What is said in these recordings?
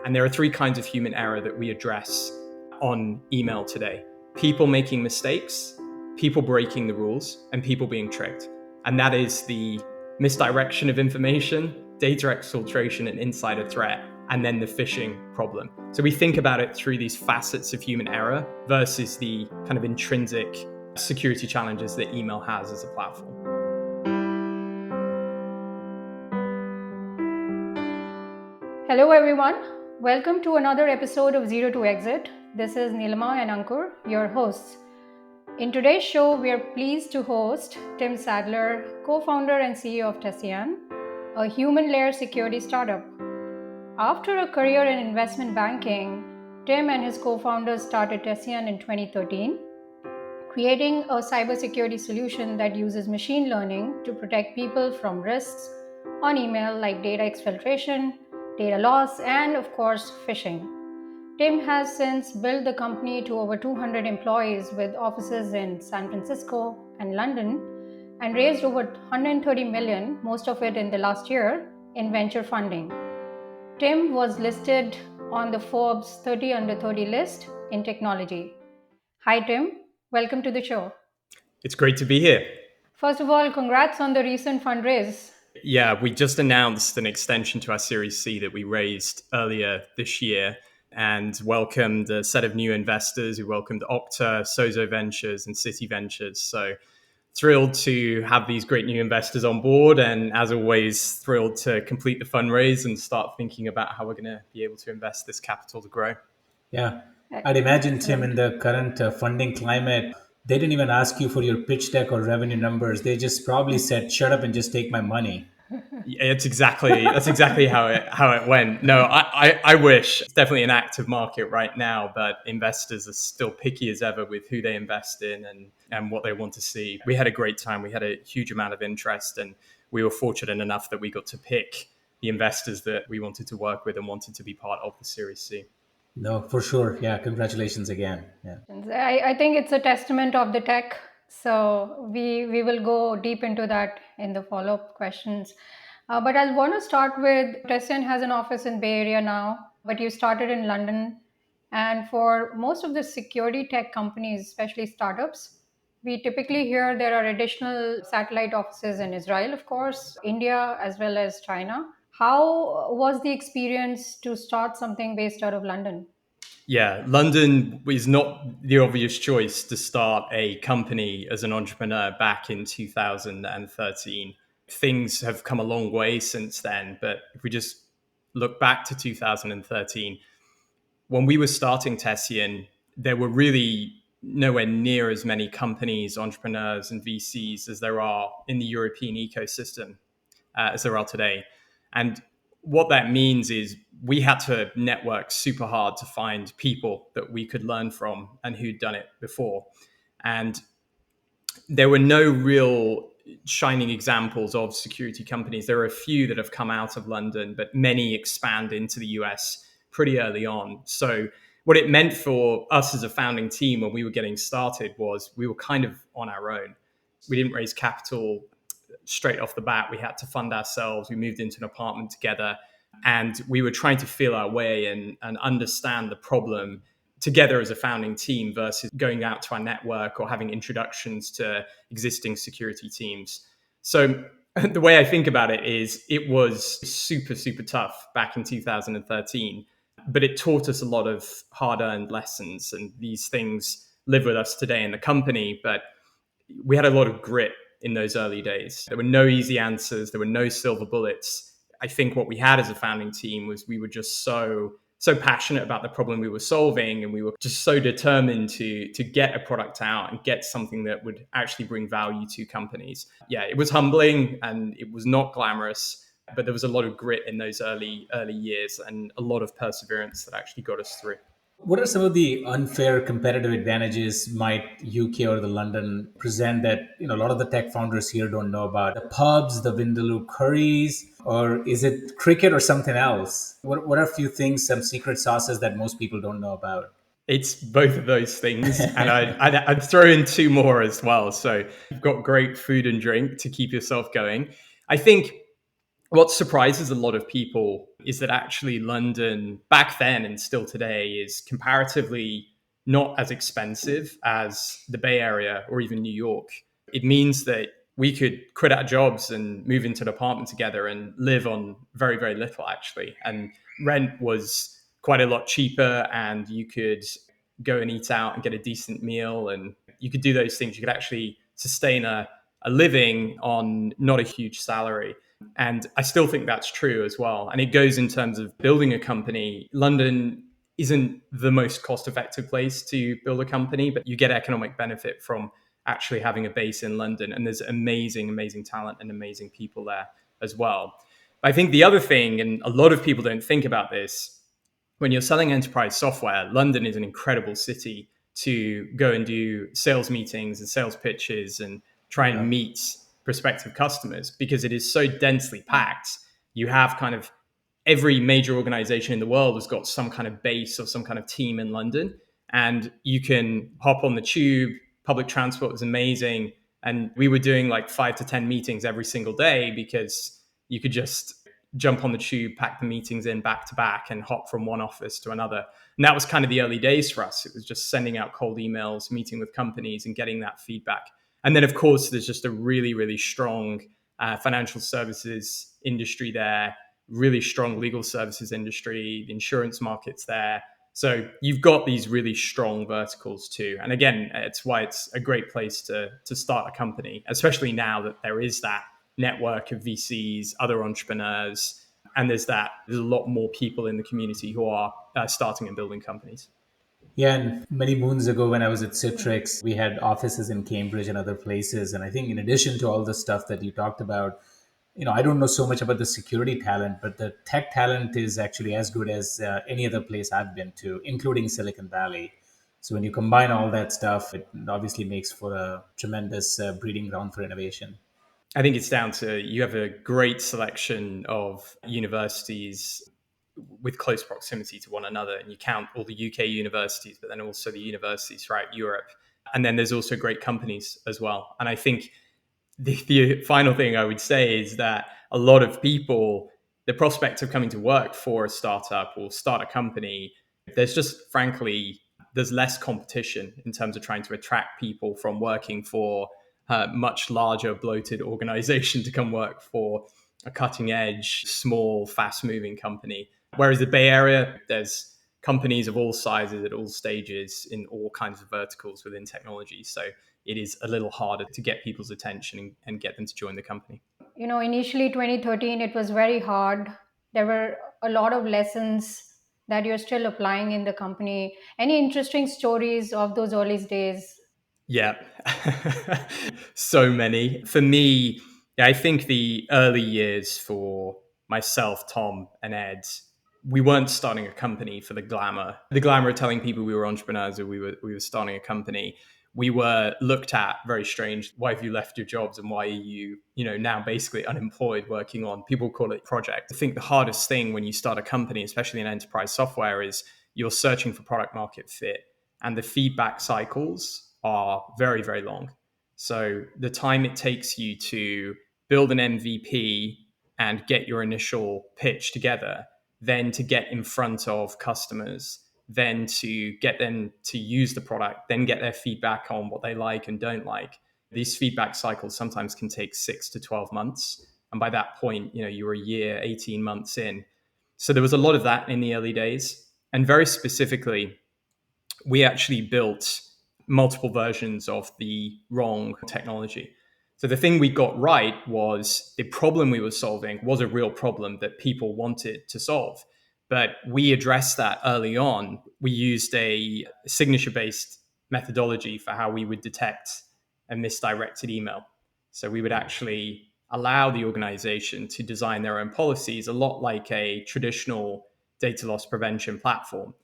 And there are three kinds of human error that we address on email today: people making mistakes, people breaking the rules, and people being tricked. And that is the misdirection of information, data exfiltration and insider threat, and then the phishing problem. So we think about it through these facets of human error versus the kind of intrinsic security challenges that email has as a platform. Hello everyone, welcome to another episode of Zero to Exit. This is Nilima and Ankur, your hosts. In today's show, we are pleased to host Tim Sadler, co-founder and CEO of Tessian, a human layer security startup. After a career in investment banking, Tim and his co-founders started Tessian in 2013, creating a cybersecurity solution that uses machine learning to protect people from risks on email like data exfiltration, data loss, and of course, phishing. Tim has since built the company to over 200 employees with offices in San Francisco and London, and raised over 130 million, most of it in the last year, in venture funding. Tim was listed on the Forbes 30 under 30 list in technology. Hi Tim, welcome to the show. It's great to be here. First of all, congrats on the recent fundraise. Yeah, we just announced an extension to our Series C that we raised earlier this year and welcomed a set of new investors. We welcomed Okta, Sozo Ventures, and City Ventures. So thrilled to have these great new investors on board, and as always, thrilled to complete the fundraise and start thinking about how we're going to be able to invest this capital to grow. Yeah, I'd imagine, Tim, in the current funding climate, they didn't even ask you for your pitch deck or revenue numbers. They just probably said, "Shut up and just take my money." That's exactly how it went. No, I wish. It's definitely an active market right now, but investors are still picky as ever with who they invest in and what they want to see. We had a great time. We had a huge amount of interest, and we were fortunate enough that we got to pick the investors that we wanted to work with and wanted to be part of the Series C. No, for sure. Yeah, congratulations again. Yeah. I think it's a testament of the tech. So we will go deep into that in the follow-up questions. But I want to start with Tessian has an office in Bay Area now, but you started in London. And for most of the security tech companies, especially startups, we typically hear there are additional satellite offices in Israel, of course, India, as well as China. How was the experience to start something based out of London? Yeah, London is not the obvious choice to start a company as an entrepreneur back in 2013. Things have come a long way since then, but if we just look back to 2013, when we were starting Tessian, there were really nowhere near as many companies, entrepreneurs, and VCs as there are in the European ecosystem as there are today. And what that means is we had to network super hard to find people that we could learn from and who'd done it before. And there were no real shining examples of security companies. There are a few that have come out of London, but many expand into the US pretty early on. So what it meant for us as a founding team when we were getting started was we were kind of on our own. We didn't raise capital straight off the bat. We had to fund ourselves. We moved into an apartment together, and we were trying to feel our way and understand the problem together as a founding team versus going out to our network or having introductions to existing security teams. So the way I think about it is it was super, super tough back in 2013, but it taught us a lot of hard-earned lessons, and these things live with us today in the company. But we had a lot of grit in those early days. There were no easy answers. There were no silver bullets. I think what we had as a founding team was we were just so passionate about the problem we were solving, and we were just so determined to get a product out and get something that would actually bring value to companies. Yeah, it was humbling and it was not glamorous, but there was a lot of grit in those early years and a lot of perseverance that actually got us through. What are some of the unfair competitive advantages might UK or the London present that a lot of the tech founders here don't know about? The pubs, the Vindaloo curries, or is it cricket or something else? What are a few things, some secret sauces that most people don't know about? It's both of those things, and I'd throw in two more as well. So you've got great food and drink to keep yourself going. I think what surprises a lot of people is that actually London back then and still today is comparatively not as expensive as the Bay Area or even New York. It means that we could quit our jobs and move into an apartment together and live on very, very little actually. And rent was quite a lot cheaper, and you could go and eat out and get a decent meal, and you could do those things. You could actually sustain a living on not a huge salary. And I still think that's true as well. And it goes in terms of building a company. London isn't the most cost effective place to build a company, but you get economic benefit from actually having a base in London. And there's amazing, amazing talent and amazing people there as well. I think the other thing, and a lot of people don't think about this, when you're selling enterprise software, London is an incredible city to go and do sales meetings and sales pitches and try and meet prospective customers, because it is so densely packed. You have kind of every major organization in the world has got some kind of base or some kind of team in London, and you can hop on the tube. Public transport was amazing. And we were doing like 5 to 10 meetings every single day, because you could just jump on the tube, pack the meetings in back to back, and hop from one office to another. And that was kind of the early days for us. It was just sending out cold emails, meeting with companies and getting that feedback. And then, of course, there's just a really, really strong financial services industry there, really strong legal services industry, the insurance markets there. So you've got these really strong verticals too. And again, it's why it's a great place to start a company, especially now that there is that network of VCs, other entrepreneurs, and there's a lot more people in the community who are starting and building companies. Yeah, and many moons ago when I was at Citrix, we had offices in Cambridge and other places. And I think in addition to all the stuff that you talked about, I don't know so much about the security talent, but the tech talent is actually as good as any other place I've been to, including Silicon Valley. So when you combine all that stuff, it obviously makes for a tremendous breeding ground for innovation. I think it's down to you have a great selection of universities with close proximity to one another, and you count all the UK universities, but then also the universities throughout Europe. And then there's also great companies as well. And I think the final thing I would say is that a lot of people, the prospect of coming to work for a startup or start a company, there's less competition in terms of trying to attract people from working for a much larger, bloated organization to come work for a cutting edge, small, fast moving company. Whereas the Bay Area, there's companies of all sizes at all stages in all kinds of verticals within technology. So it is a little harder to get people's attention and get them to join the company. Initially 2013, it was very hard. There were a lot of lessons that you're still applying in the company. Any interesting stories of those early days? Yeah, so many. For me, I think the early years for myself, Tom, and Ed, we weren't starting a company for the glamour of telling people we were entrepreneurs or we were starting a company. We were looked at very strange. Why have you left your jobs, and why are you now basically unemployed working on, people call it project. I think the hardest thing when you start a company, especially in enterprise software, is you're searching for product market fit, and the feedback cycles are very, very long. So the time it takes you to build an MVP and get your initial pitch together, then to get in front of customers, then to get them to use the product, then get their feedback on what they like and don't like. These feedback cycles sometimes can take 6 to 12 months. And by that point, you're a year, 18 months in. So there was a lot of that in the early days. And very specifically, we actually built multiple versions of the wrong technology. So the thing we got right was the problem we were solving was a real problem that people wanted to solve. But we addressed that early on. We used a signature-based methodology for how we would detect a misdirected email. So we would actually allow the organization to design their own policies, a lot like a traditional data loss prevention platform.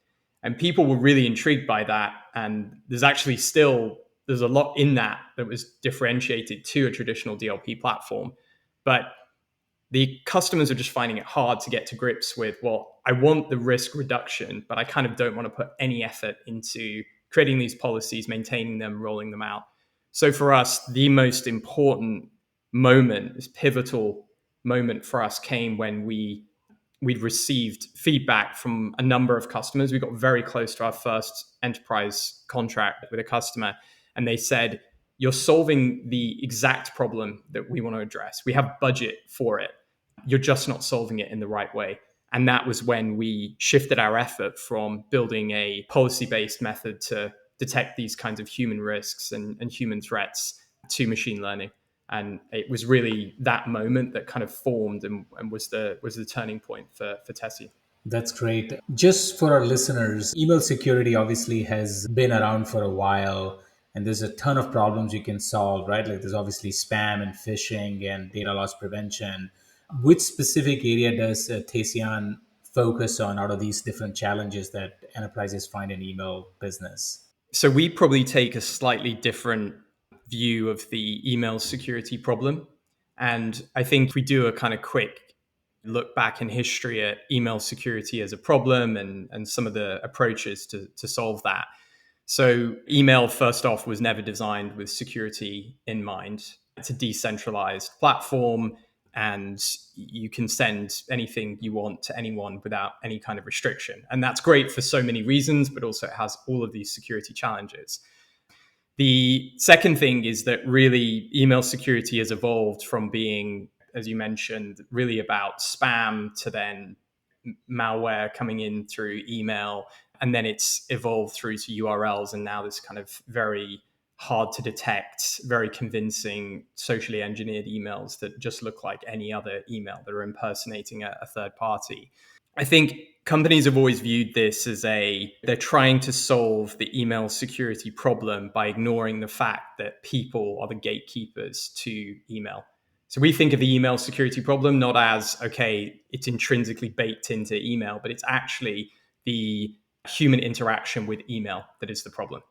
And people were really intrigued by that. And there's a lot in that was differentiated to a traditional DLP platform. But the customers are just finding it hard to get to grips with, well, I want the risk reduction, but I kind of don't want to put any effort into creating these policies, maintaining them, rolling them out. So for us, the most important moment, this pivotal moment for us came when we'd received feedback from a number of customers. We got very close to our first enterprise contract with a customer, and they said, "You're solving the exact problem that we want to address. We have budget for it. You're just not solving it in the right way." And that was when we shifted our effort from building a policy-based method to detect these kinds of human risks and human threats to machine learning. And it was really that moment that kind of formed and was the turning point for Tessian. That's great. Just for our listeners, email security obviously has been around for a while, and there's a ton of problems you can solve, right? Like there's obviously spam and phishing and data loss prevention. Which specific area does Tessian focus on out of these different challenges that enterprises find in email business? So we probably take a slightly different view of the email security problem. And I think if we do a kind of quick look back in history at email security as a problem and some of the approaches to solve that. So email, first off, was never designed with security in mind. It's a decentralized platform, and you can send anything you want to anyone without any kind of restriction. And that's great for so many reasons, but also it has all of these security challenges. The second thing is that really email security has evolved from being, as you mentioned, really about spam to then malware coming in through email. And then it's evolved through to URLs. And now this kind of very hard to detect, very convincing, socially engineered emails that just look like any other email that are impersonating a third party. I think companies have always viewed this as they're trying to solve the email security problem by ignoring the fact that people are the gatekeepers to email. So we think of the email security problem not as, okay, it's intrinsically baked into email, but it's actually the human interaction with email that is the problem.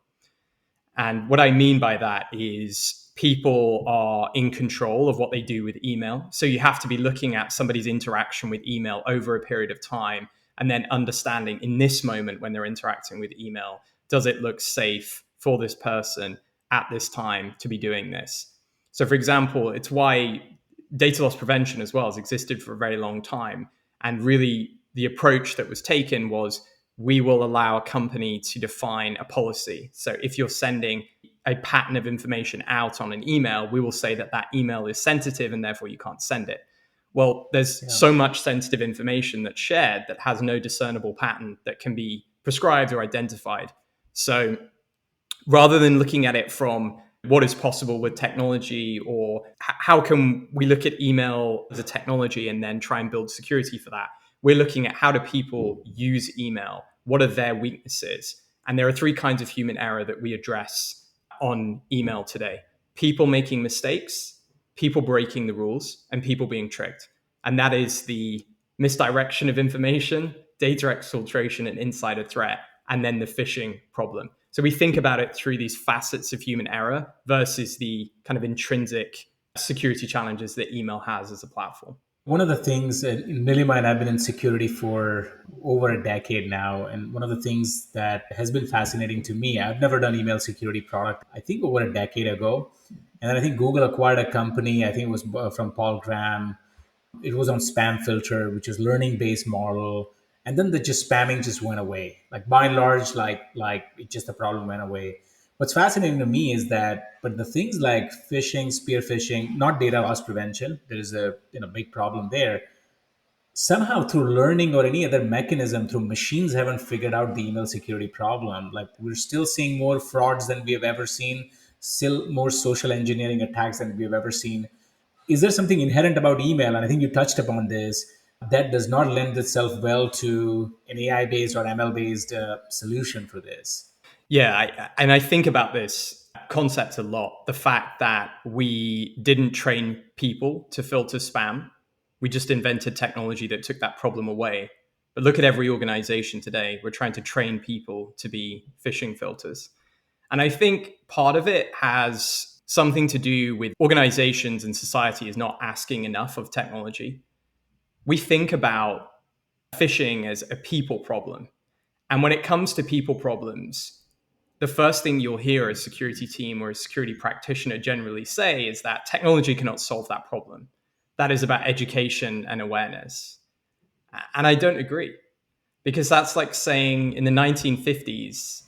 And what I mean by that is people are in control of what they do with email. So you have to be looking at somebody's interaction with email over a period of time and then understanding in this moment when they're interacting with email, does it look safe for this person at this time to be doing this? So for example, it's why data loss prevention as well has existed for a very long time. And really the approach that was taken was we will allow a company to define a policy. So if you're sending a pattern of information out on an email, we will say that that email is sensitive and therefore you can't send it. Well, there's so much sensitive information that's shared that has no discernible pattern that can be prescribed or identified. So rather than looking at it from what is possible with technology or how can we look at email as a technology and then try and build security for that, we're looking at how do people use email? What are their weaknesses? And there are three kinds of human error that we address on email today. People making mistakes, people breaking the rules, and people being tricked. And that is the misdirection of information, data exfiltration, and insider threat, and then the phishing problem. So we think about it through these facets of human error versus the kind of intrinsic security challenges that email has as a platform. One of the things, Nilima and I've been in security for over a decade now. And one of the things that has been fascinating to me, I've never done email security product, I think over a decade ago. And then I think Google acquired a company, I think it was from Paul Graham. It was on spam filter, which is learning-based model. And then the just spamming just went away. Like by and large, like it just the problem went away. What's fascinating to me is that, but the things like phishing, spear phishing, not data loss prevention, there is a big problem there. Somehow through learning or any other mechanism, through machines haven't figured out the email security problem. Like we're still seeing more frauds than we have ever seen, still more social engineering attacks than we have ever seen. Is there something inherent about email? And I think you touched upon this, that does not lend itself well to an AI-based or ML-based solution for this. Yeah, and I think about this concept a lot. The fact that we didn't train people to filter spam. We just invented technology that took that problem away. But look at every organization today. We're trying to train people to be phishing filters. And I think part of it has something to do with organizations and society is not asking enough of technology. We think about phishing as a people problem. And when it comes to people problems, the first thing you'll hear a security team or a security practitioner generally say is that technology cannot solve that problem. that is about education and awareness. And I don't agree, because that's like saying in the 1950s,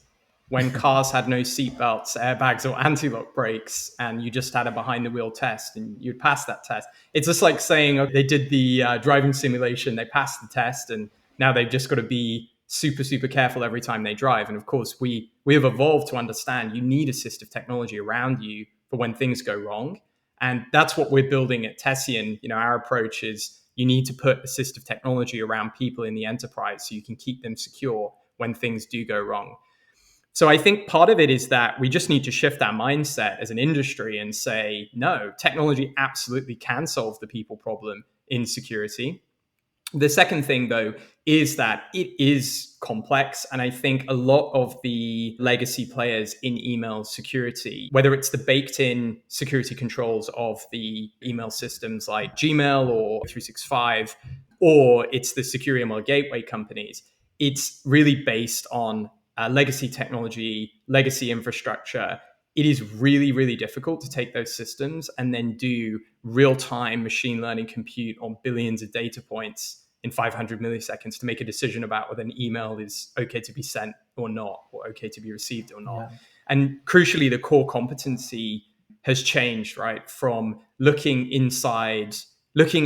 when cars had no seatbelts, airbags, or anti-lock brakes, and you just had a behind-the-wheel test and you'd pass that test. It's just like saying, okay, they did the driving simulation, they passed the test, and now they've just got to be super, super careful every time they drive. And of course, we have evolved to understand you need assistive technology around you for when things go wrong. And that's what we're building at Tessian. Our approach is you need to put assistive technology around people in the enterprise so you can keep them secure when things do go wrong. So I think part of it is that we just need to shift our mindset as an industry and say, no, technology absolutely can solve the people problem in security. The second thing, though, is that it is complex. And I think a lot of the legacy players in email security, whether it's the baked in security controls of the email systems like Gmail or 365, or it's the secure email gateway companies, it's really based on legacy technology, legacy infrastructure. It is really, really difficult to take those systems and then do real-time machine learning compute on billions of data points in 500 milliseconds to make a decision about whether an email is okay to be sent or not, or okay to be received or not. Yeah. And crucially, the core competency has changed, right? From looking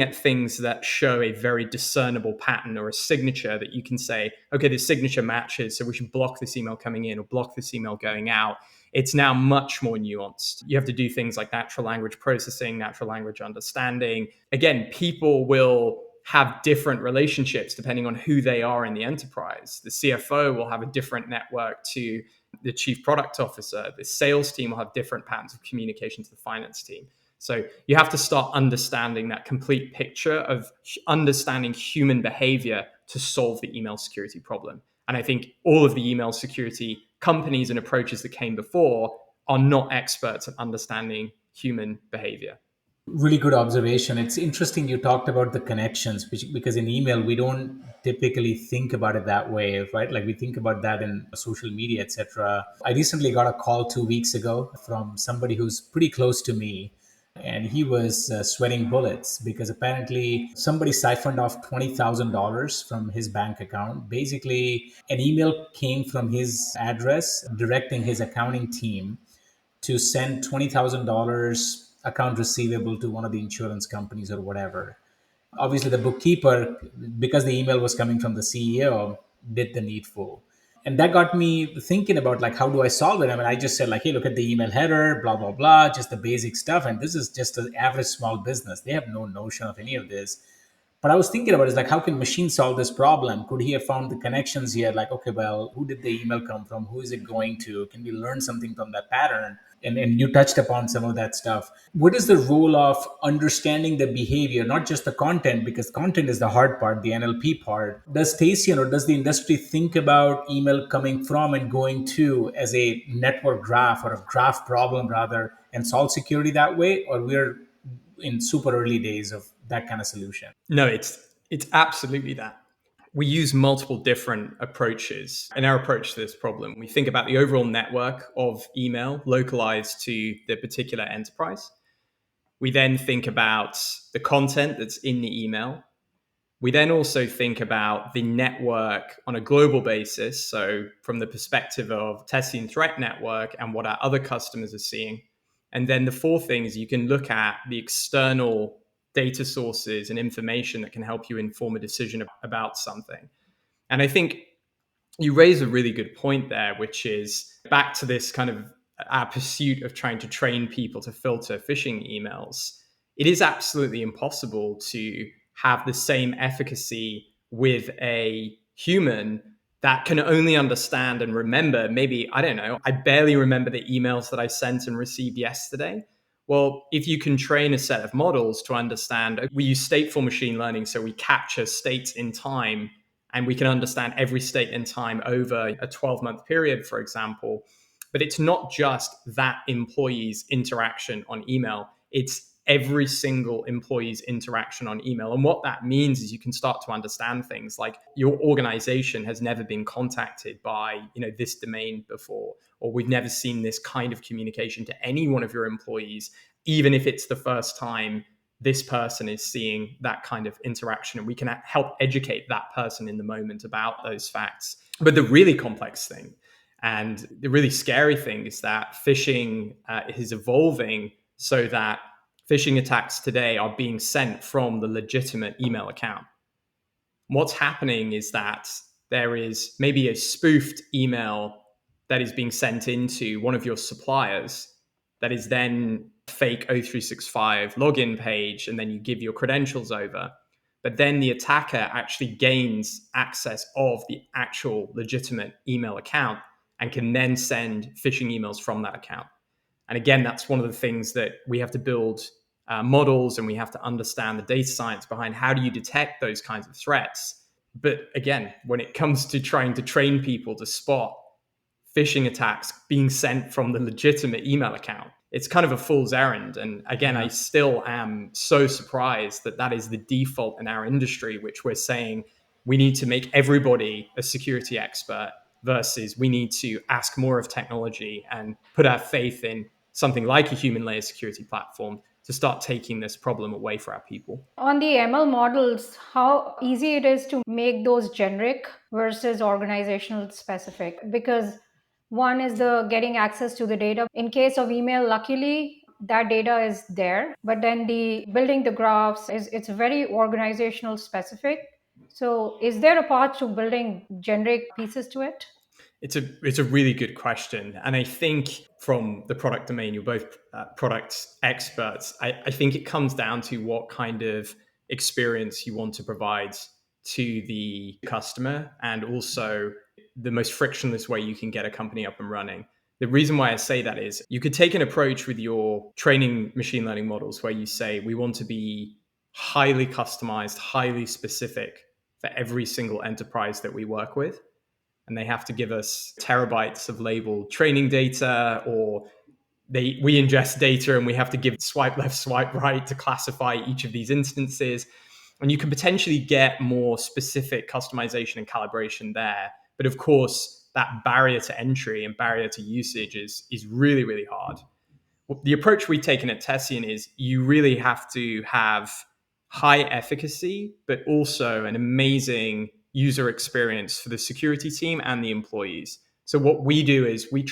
at things that show a very discernible pattern or a signature that you can say, okay, this signature matches, so we should block this email coming in or block this email going out. It's now much more nuanced. You have to do things like natural language processing, natural language understanding. Again, people will have different relationships depending on who they are in the enterprise. The CFO will have a different network to the chief product officer. The sales team will have different patterns of communication to the finance team. So you have to start understanding that complete picture of understanding human behavior to solve the email security problem. And I think all of the email security companies and approaches that came before are not experts at understanding human behavior. Really good observation. It's interesting you talked about the connections, because in email, we don't typically think about it that way, right? Like we think about that in social media, etc. I recently got a call 2 weeks ago from somebody who's pretty close to me. And he was sweating bullets because apparently somebody siphoned off $20,000 from his bank account. Basically, an email came from his address directing his accounting team to send $20,000 account receivable to one of the insurance companies or whatever. Obviously, the bookkeeper, because the email was coming from the CEO, did the needful. And that got me thinking about, like, how do I solve it? I mean, I just said, like, hey, look at the email header, blah, blah, blah, just the basic stuff. And this is just an average small business. They have no notion of any of this. But I was thinking about, is like, how can machines solve this problem? Could he have found the connections here? Like, okay, well, who did the email come from? Who is it going to? Can we learn something from that pattern? And you touched upon some of that stuff. What is the role of understanding the behavior, not just the content, because content is the hard part, the NLP part. Does Tessian or does the industry think about email coming from and going to as a network graph or a graph problem rather, and solve security that way? Or we're in super early days of that kind of solution? No, it's absolutely that. We use multiple different approaches in our approach to this problem. We think about the overall network of email localized to the particular enterprise. We then think about the content that's in the email. We then also think about the network on a global basis. So from the perspective of testing threat network and what our other customers are seeing. And then the fourth thing is you can look at the external data sources and information that can help you inform a decision about something. And I think you raise a really good point there, which is back to this kind of our pursuit of trying to train people to filter phishing emails. It is absolutely impossible to have the same efficacy with a human that can only understand and remember, maybe, I don't know, I barely remember the emails that I sent and received yesterday. Well, if you can train a set of models to understand, we use stateful machine learning, so we capture states in time and we can understand every state in time over a 12-month period, for example. But it's not just that employee's interaction on email, it's every single employee's interaction on email. And what that means is you can start to understand things like your organization has never been contacted by, this domain before, or we've never seen this kind of communication to any one of your employees, even if it's the first time this person is seeing that kind of interaction, and we can help educate that person in the moment about those facts. But the really complex thing and the really scary thing is that phishing is evolving so that phishing attacks today are being sent from the legitimate email account. What's happening is that there is maybe a spoofed email that is being sent into one of your suppliers that is then fake O365 login page, and then you give your credentials over. But then the attacker actually gains access of the actual legitimate email account and can then send phishing emails from that account. And again, that's one of the things that we have to build models, and we have to understand the data science behind how do you detect those kinds of threats. But again, when it comes to trying to train people to spot phishing attacks being sent from the legitimate email account, it's kind of a fool's errand. And again, I still am so surprised that that is the default in our industry, which we're saying we need to make everybody a security expert versus we need to ask more of technology and put our faith in something like a human layer security platform to start taking this problem away for our people. On the ML models, how easy it is to make those generic versus organizational specific? Because one is the getting access to the data. In case of email, luckily that data is there, but then the building the graphs is it's very organizational specific. So is there a path to building generic pieces to it? It's a really good question. And I think from the product domain, you're both product experts. I think it comes down to what kind of experience you want to provide to the customer, and also the most frictionless way you can get a company up and running. The reason why I say that is you could take an approach with your training machine learning models where you say, we want to be highly customized, highly specific for every single enterprise that we work with. And they have to give us terabytes of labeled training data, or we ingest data and we have to give swipe left, swipe right to classify each of these instances. And you can potentially get more specific customization and calibration there. But of course, that barrier to entry and barrier to usage is really, really hard. The approach we've taken at Tessian is you really have to have high efficacy, but also an amazing user experience for the security team and the employees. So what we do is we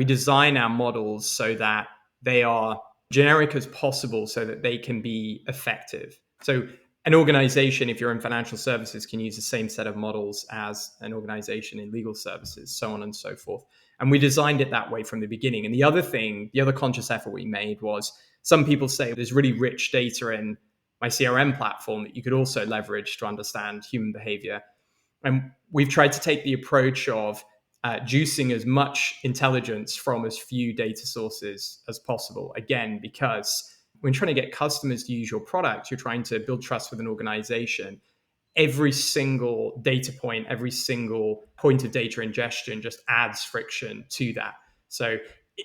design our models so that they are generic as possible so that they can be effective. So an organization, if you're in financial services, can use the same set of models as an organization in legal services, so on and so forth. And we designed it that way from the beginning. And the other conscious effort we made was, some people say there's really rich data in my CRM platform that you could also leverage to understand human behavior. And we've tried to take the approach of juicing as much intelligence from as few data sources as possible. Again, because when trying to get customers to use your product, you're trying to build trust with an organization. Every single data point, every single point of data ingestion just adds friction to that. So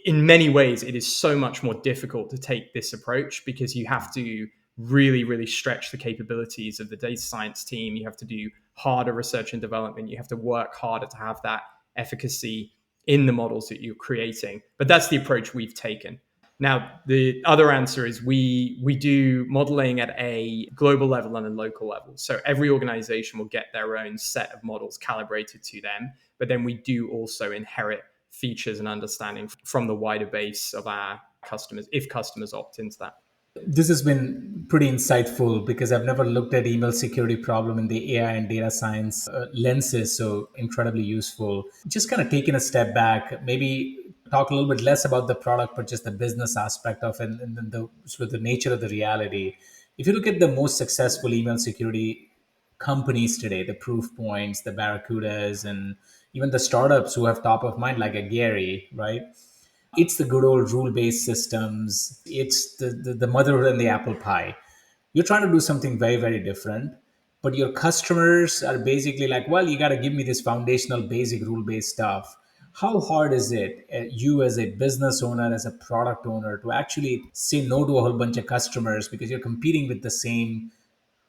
in many ways, it is so much more difficult to take this approach because you have to really, really stretch the capabilities of the data science team. You have to do harder research and development. You have to work harder to have that efficacy in the models that you're creating. But that's the approach we've taken. Now, the other answer is we do modeling at a global level and a local level. So every organization will get their own set of models calibrated to them. But then we do also inherit features and understanding from the wider base of our customers, if customers opt into that. This has been pretty insightful because I've never looked at email security problem in the AI and data science lenses. So incredibly useful. Just kind of taking a step back, maybe talk a little bit less about the product, but just the business aspect of it and the sort of the nature of the reality. If you look at the most successful email security companies today, the proof points, the Barracudas, and even the startups who have top of mind, like a Gary, right? It's the good old rule-based systems. It's the motherhood and the apple pie. You're trying to do something very, very different, but your customers are basically like, well, you got to give me this foundational basic rule-based stuff. How hard is it, you as a business owner, as a product owner, to actually say no to a whole bunch of customers because you're competing with the same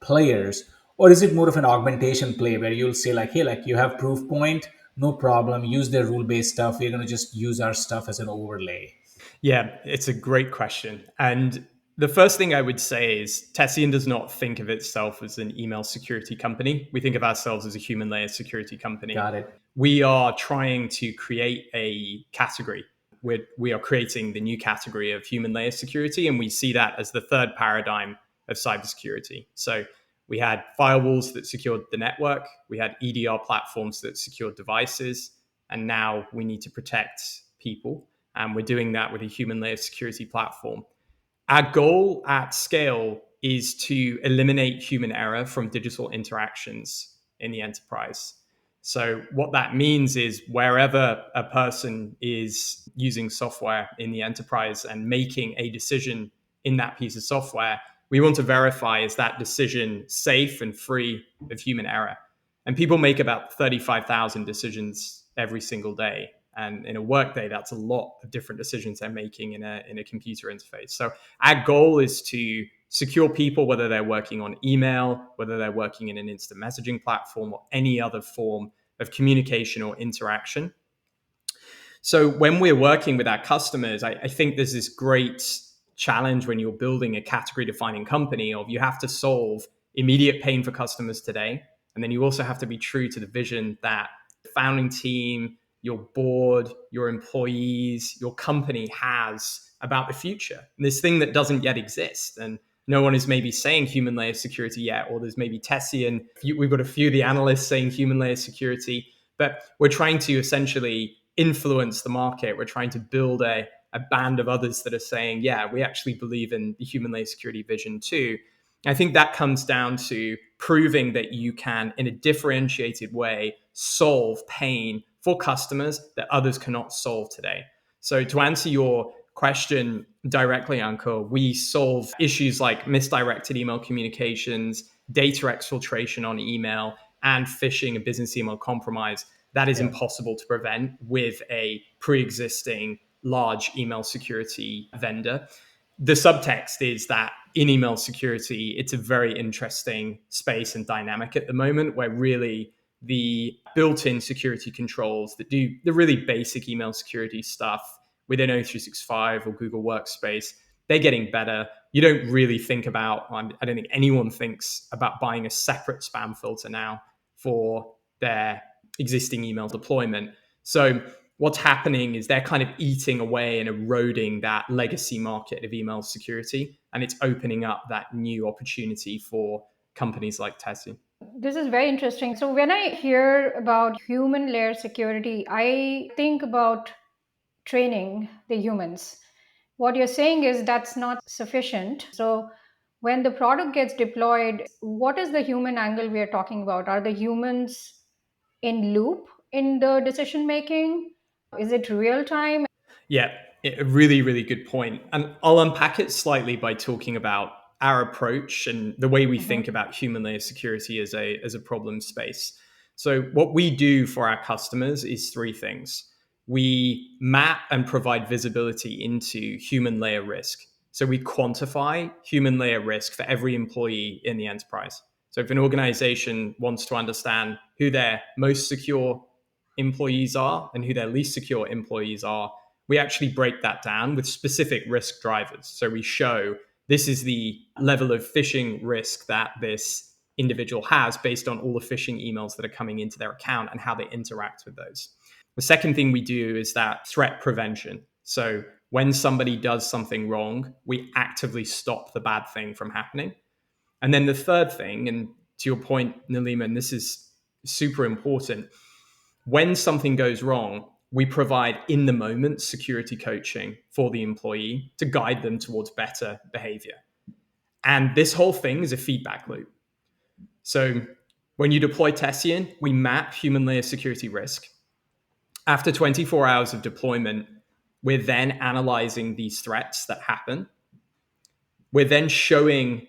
players? Or is it more of an augmentation play where you'll say like, hey, like you have proof point, no problem, use their rule-based stuff, we're going to just use our stuff as an overlay? Yeah, it's a great question. And The first thing I would say is Tessian does not think of itself as an email security company. We think of ourselves as a human layer security company. Got it. We are trying to create a category. We are creating the new category of human layer security, and we see that as the third paradigm of cybersecurity. So we had firewalls that secured the network, we had EDR platforms that secured devices, and now we need to protect people. And we're doing that with a human layer security platform. Our goal at scale is to eliminate human error from digital interactions in the enterprise. So, what that means is wherever a person is using software in the enterprise and making a decision in that piece of software, we want to verify is that decision safe and free of human error. And people make about 35,000 decisions every single day. And in a workday, that's a lot of different decisions they're making in a computer interface. So our goal is to secure people, whether they're working on email, whether they're working in an instant messaging platform, or any other form of communication or interaction. So when we're working with our customers, I think there's this great challenge when you're building a category defining company of you have to solve immediate pain for customers today. And then you also have to be true to the vision that the founding team, your board, your employees, your company has about the future. And this thing that doesn't yet exist. And no one is maybe saying human layer security yet, or there's maybe Tessian. We've got a few of the analysts saying human layer security, but we're trying to essentially influence the market. We're trying to build a band of others that are saying, yeah, we actually believe in the human layer security vision too. I think that comes down to proving that you can, in a differentiated way, solve pain for customers that others cannot solve today. So to answer your question directly, Ankur, we solve issues like misdirected email communications, data exfiltration on email, and phishing and business email compromise. That is impossible to prevent with a pre-existing large email security vendor. The subtext is that in email security, it's a very interesting space and dynamic at the moment where really the built-in security controls that do the really basic email security stuff within O365 or Google Workspace, they're getting better. You don't really think about, I don't think anyone thinks about buying a separate spam filter now for their existing email deployment. So what's happening is they're kind of eating away and eroding that legacy market of email security, and it's opening up that new opportunity for companies like Tessian. This is very interesting. So when I hear about human layer security, I think about training the humans. What you're saying is that's not sufficient. So when the product gets deployed, what is the human angle we are talking about? Are the humans in loop in the decision making? Is it real time? Yeah, a really, really good point. And I'll unpack it slightly by talking about our approach and the way we think about human layer security as a problem space. So what we do for our customers is three things. We map and provide visibility into human layer risk. So we quantify human layer risk for every employee in the enterprise. So if an organization wants to understand who their most secure employees are and who their least secure employees are, we actually break that down with specific risk drivers. So we show this is the level of phishing risk that this individual has based on all the phishing emails that are coming into their account and how they interact with those. The second thing we do is that threat prevention. So when somebody does something wrong, we actively stop the bad thing from happening. And then the third thing, and to your point, Nilima, and this is super important, when something goes wrong, we provide in the moment security coaching for the employee to guide them towards better behavior. And this whole thing is a feedback loop. So when you deploy Tessian, we map human layer security risk. After 24 hours of deployment, we're then analyzing these threats that happen. We're then showing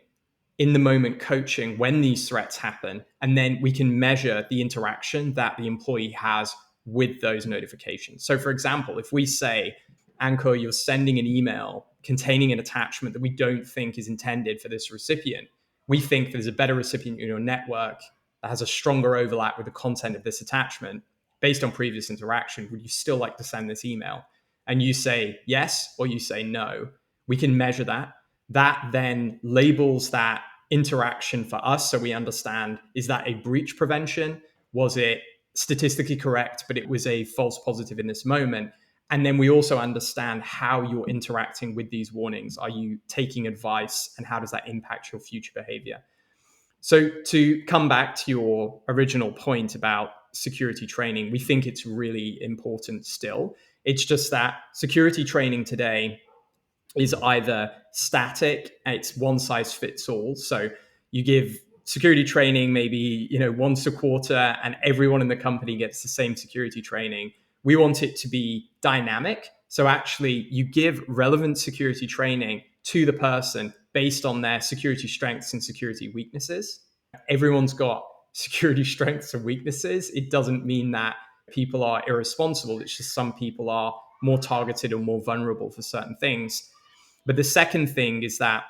in the moment coaching when these threats happen, and then we can measure the interaction that the employee has with those notifications. So for example, if we say, Ankur, you're sending an email containing an attachment that we don't think is intended for this recipient, we think there's a better recipient in your network that has a stronger overlap with the content of this attachment based on previous interaction, would you still like to send this email? And you say yes, or you say no. We can measure that. That then labels that interaction for us so we understand, is that a breach prevention? Was it statistically correct, but it was a false positive in this moment? And then we also understand how you're interacting with these warnings. Are you taking advice, and how does that impact your future behavior? So, to come back to your original point about security training, we think it's really important still. It's just that security training today is either static, it's one size fits all. So you give security training maybe once a quarter, and everyone in the company gets the same security training. We want it to be dynamic. So actually you give relevant security training to the person based on their security strengths and security weaknesses. Everyone's got security strengths and weaknesses. It doesn't mean that people are irresponsible. It's just some people are more targeted or more vulnerable for certain things. But the second thing is that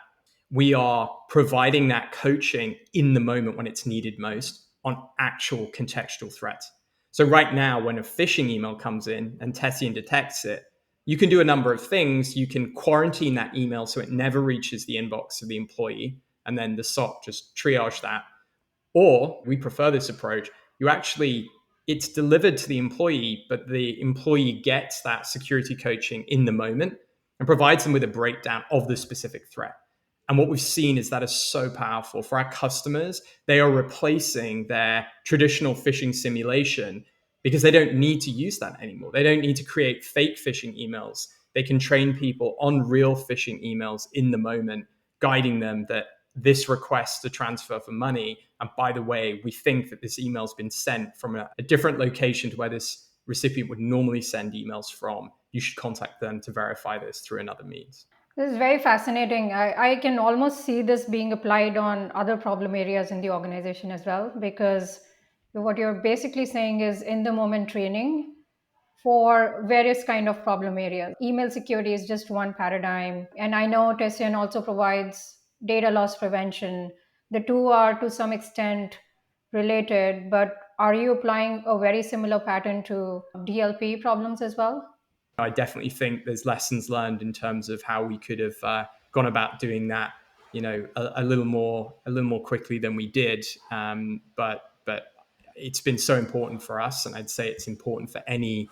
we are providing that coaching in the moment when it's needed most on actual contextual threats. So right now, when a phishing email comes in and Tessian detects it, you can do a number of things. You can quarantine that email so it never reaches the inbox of the employee, and then the SOC just triage that. Or we prefer this approach. It's delivered to the employee, but the employee gets that security coaching in the moment and provides them with a breakdown of the specific threat. And what we've seen is that is so powerful for our customers. They are replacing their traditional phishing simulation because they don't need to use that anymore. They don't need to create fake phishing emails. They can train people on real phishing emails in the moment, guiding them that this request to transfer for money. And by the way, we think that this email's been sent from a different location to where this recipient would normally send emails from. You should contact them to verify this through another means. This is very fascinating. I can almost see this being applied on other problem areas in the organization as well, because what you're basically saying is in the moment training for various kind of problem areas. Email security is just one paradigm. And I know Tessian also provides data loss prevention. The two are to some extent related, but are you applying a very similar pattern to DLP problems as well? I definitely think there's lessons learned in terms of how we could have gone about doing that, a little more quickly than we did. But it's been so important for us, and I'd say it's important for any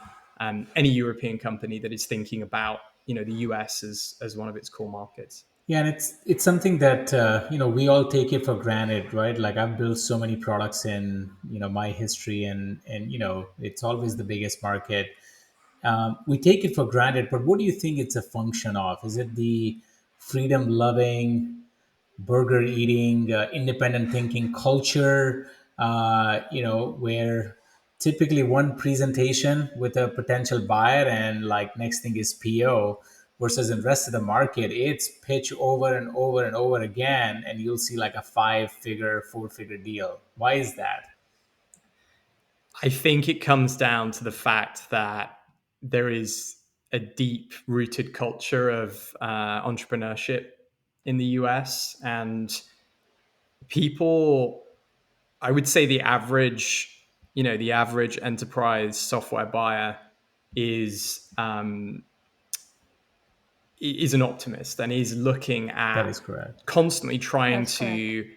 European company that is thinking about the US as one of its core markets. Yeah, and it's something that we all take it for granted, right? Like I've built so many products in my history, and it's always the biggest market. We take it for granted, but what do you think it's a function of? Is it the freedom loving, burger eating, independent thinking culture, where typically one presentation with a potential buyer and like next thing is PO, versus in the rest of the market, it's pitch over and over and over again, and you'll see like a 5-figure, 4-figure deal. Why is that? I think it comes down to the fact that there is a deep rooted culture of entrepreneurship in the US, and people, I would say the average enterprise software buyer is an optimist, and is looking That at is correct. constantly trying That's correct. to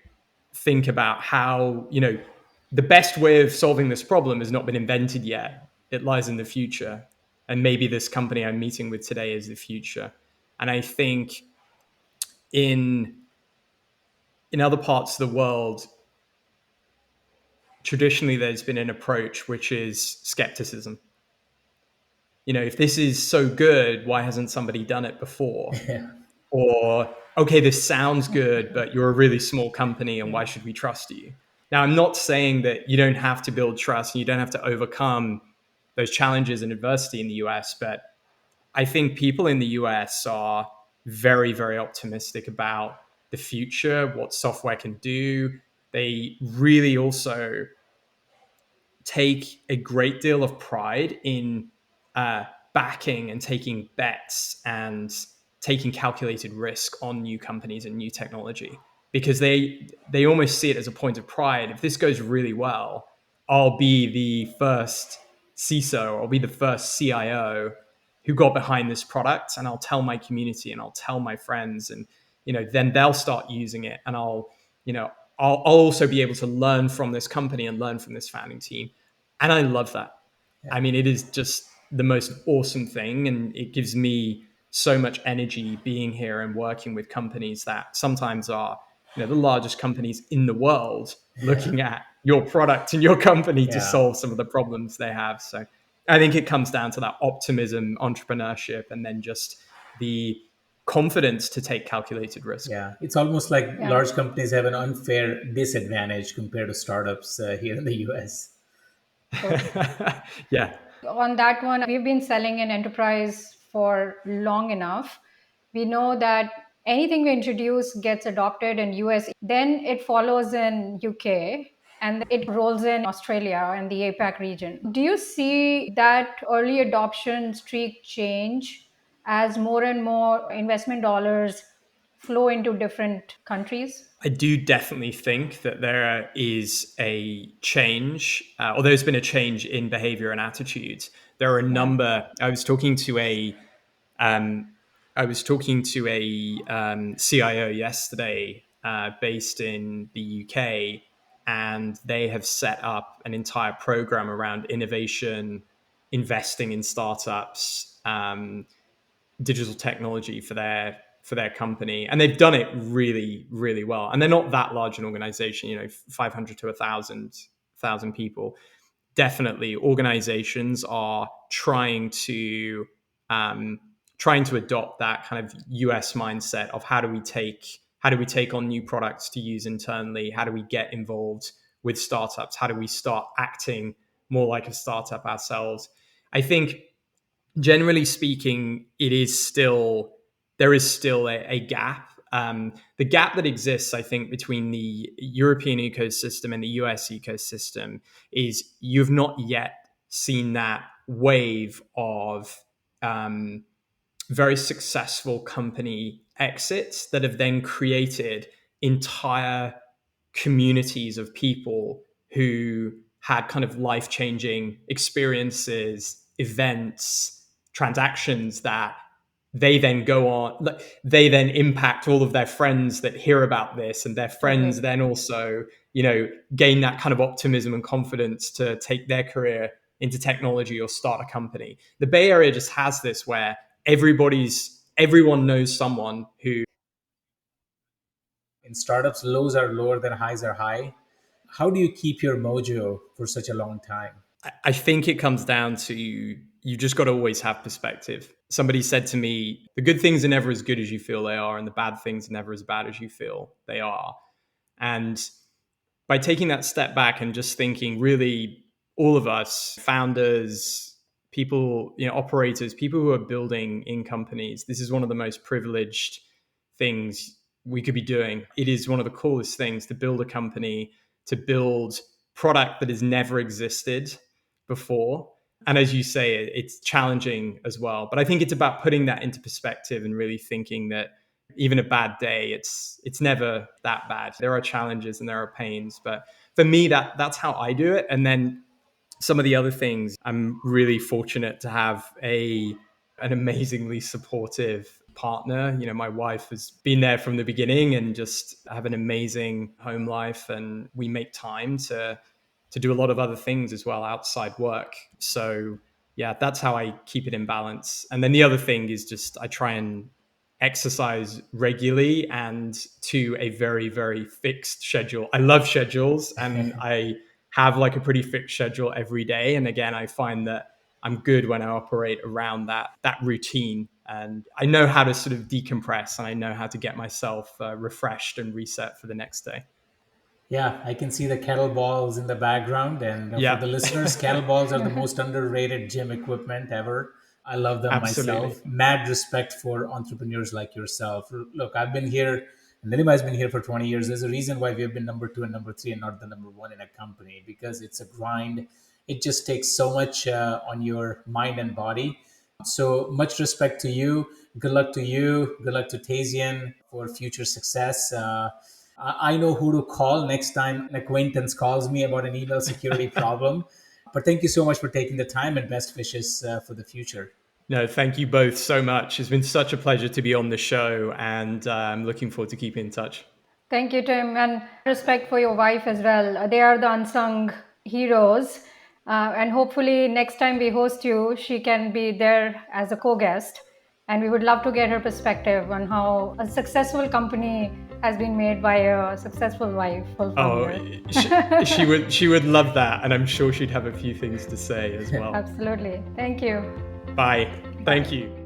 think about how, the best way of solving this problem has not been invented yet. It lies in the future. And maybe this company I'm meeting with today is the future. And I think in other parts of the world, traditionally there's been an approach which is skepticism. If this is so good, why hasn't somebody done it before? Yeah. Or, okay, this sounds good, but you're a really small company, and why should we trust you? Now, I'm not saying that you don't have to build trust and you don't have to overcome those challenges and adversity in the US, but I think people in the US are very, very optimistic about the future, what software can do. They really also take a great deal of pride in backing and taking bets and taking calculated risk on new companies and new technology, because they almost see it as a point of pride. If this goes really well, I'll be the first CISO, I'll be the first CIO who got behind this product, and I'll tell my community and I'll tell my friends. And then they'll start using it, and I'll also be able to learn from this company and learn from this founding team. And I love that. Yeah. I mean, it is just the most awesome thing. And it gives me so much energy being here and working with companies that sometimes are, the largest companies in the world, looking at your product and your company to Yeah. solve some of the problems they have. So I think it comes down to that optimism, entrepreneurship, and then just the confidence to take calculated risk. Yeah. It's almost like Yeah. large companies have an unfair disadvantage compared to startups here in the US. Totally. Yeah. On that one, we've been selling in enterprise for long enough. We know that anything we introduce gets adopted in US, then it follows in UK, and it rolls in Australia and the APAC region. Do you see that early adoption streak change as more and more investment dollars flow into different countries? I do definitely think that there is a change, or there's been a change in behavior and attitudes. There are a Yeah. number. Um, I was talking to a CIO yesterday, based in the UK, and they have set up an entire program around innovation, investing in startups, digital technology for their company, and they've done it really, really well. And they're not that large an organization, 500 to 1,000 people. Definitely, organizations are um, trying to adopt that kind of US mindset of how do we take on new products to use internally? How do we get involved with startups? How do we start acting more like a startup ourselves? I think, generally speaking, there is still a gap. The gap that exists, I think, between the European ecosystem and the US ecosystem is you've not yet seen that wave of um, very successful company exits that have then created entire communities of people who had kind of life changing experiences, events, transactions that they then go on, they then impact all of their friends that hear about this, and their friends Totally. then also, gain that kind of optimism and confidence to take their career into technology or start a company. The Bay Area just has this where everyone knows someone who. In startups, lows are lower than highs are high. How do you keep your mojo for such a long time? I think it comes down to, you just got to always have perspective. Somebody said to me, the good things are never as good as you feel they are, and the bad things are never as bad as you feel they are. And by taking that step back and just thinking, really, all of us, founders, people, operators, people who are building in companies, this is one of the most privileged things we could be doing. It is one of the coolest things to build a company, to build product that has never existed before. And as you say, it's challenging as well. But I think it's about putting that into perspective and really thinking that even a bad day, it's never that bad. There are challenges and there are pains, but for me, that's how I do it. And then some of the other things, I'm really fortunate to have an amazingly supportive partner. My wife has been there from the beginning and just have an amazing home life, and we make time to do a lot of other things as well outside work. So yeah, that's how I keep it in balance. And then the other thing is just I try and exercise regularly and to a very, very fixed schedule. I love schedules, and I have like a pretty fixed schedule every day. And again, I find that I'm good when I operate around that routine, and I know how to sort of decompress, and I know how to get myself refreshed and reset for the next day. Yeah, I can see the kettlebells in the background. And for the Yeah. listeners, kettlebells are the most underrated gym equipment ever. I love them Absolutely. myself. Mad respect for entrepreneurs like yourself. Look, I've been here, and Nilima has been here for 20 years. There's a reason why we have been number two and number three and not the number one in a company, because it's a grind. It just takes so much on your mind and body. So much respect to you. Good luck to you. Good luck to Tessian for future success. I know who to call next time an acquaintance calls me about an email security problem. But thank you so much for taking the time, and best wishes for the future. No, thank you both so much. It's been such a pleasure to be on the show, and I'm looking forward to keeping in touch. Thank you, Tim, and respect for your wife as well. They are the unsung heroes. And hopefully, next time we host you, she can be there as a co guest. And we would love to get her perspective on how a successful company has been made by a successful wife, full Oh, founder. she would love that, and I'm sure she'd have a few things to say as well. Absolutely. Thank you. Bye. Thank you.